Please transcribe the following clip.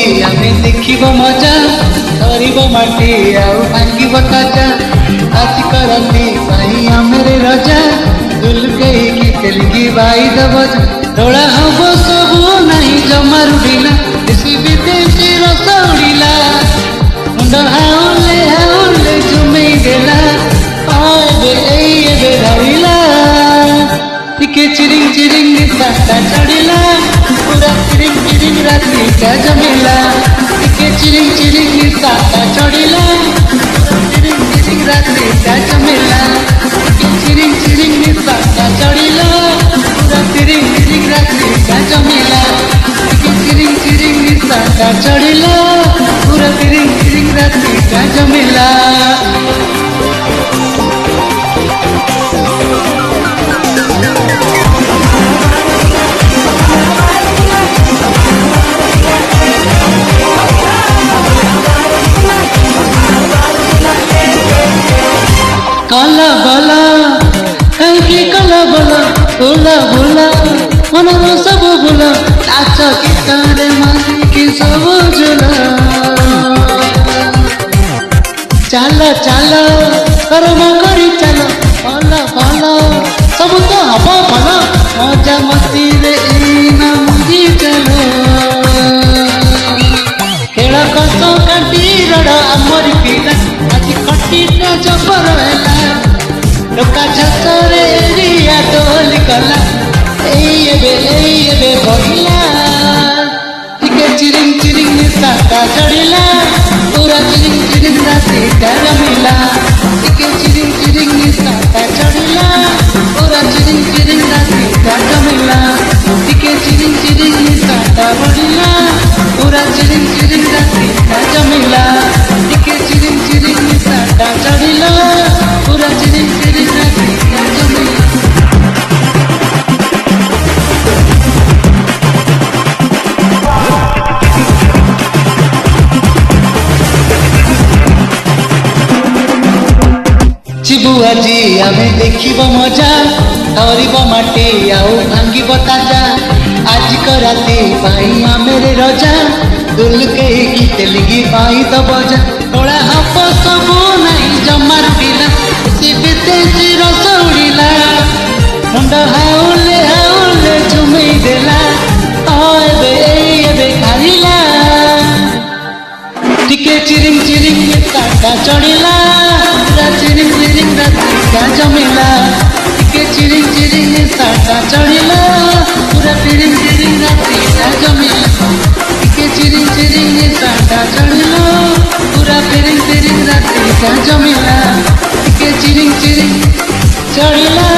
आमे देखिब मजा धरिब माटी आउ भांगिब ताजा आज करती पाई आमेरे रजा दुलकेई की तेलगी बाई दबज डोला हब सबू नहीं जमा रुड़िला देशी विदेशी रस उड़िला मुंड हाउले जुमेई देला एबे धरिला टिके चिरिंग चिरिंग साता चढ़िला पूरा चिरिंग चिरिंग रात्रि का जमिला टिके चिरिंग चिरिंग साता चढ़िला चिरिंग चिरिंग रात्रि का जमिला टिके चिरिंग चिरिंग साता चढ़िला पूरा चिरिंग चिरिंग रात्रि का जमिला टिके चिरिंग चिरिंग साता चढ़िला पूरा चिरिंग चिरिंग रात्रि का जमिला। काला बाला कहीं काला बाला बोला बोला मनर सब बोला नाच गीतारे मानी की सब झुला चाल चाल कर्म करी चल भला भला सब तो हब भला मजा मस्ती रे ना मुझी चल खेल कस काटी रड़ आमरी पिला आज कटी जबर है लोका छतरे एरिया डोल कला एबे बहिला टिके चिरिंग चिरिंग साता चढ़िला पूरा चिरिंग चिरिंग रात्रि का जमिला टिके चिरिंग चिरिंग साता चढ़िला पूरा चिरिंग चिरिंग रात्रि का जमिला टिके चिरिंग चिरिंग साता बढ़िला पूरा चिरिंग चिरिंग रात्रि का जमिला टिके चिरिंग चिरिंग साता चढ़िला पूरा चिरिंग चिरिंग रात्रि का जमिला। जीवु आजी आमे देखिब मजा धरिब माटी आउ भांगिब ताजा आज कराती पाई आमेरे रजा दुलकेई की तेलगी पाई दबजा डोला हब सबू नहीं जमा रुड़िला देशी विदेशी रस उड़िला मुंड हाउले झुमेई देला एबे खाइला टिके चिरिंग चिरिंग साता चढ़िला पूरा चिरिंग चिरिंग रात्रि का जमिला टिके चिरिंग चिरिंग साता चढ़िला पूरा चिरिंग चिरिंग रात्रि का जमिला टिके चिरिंग चिरिंग साता चढ़िला पूरा चिरिंग चिरिंग रात्रि का जमिला टिके चिरिंग चिरिंग चढ़िला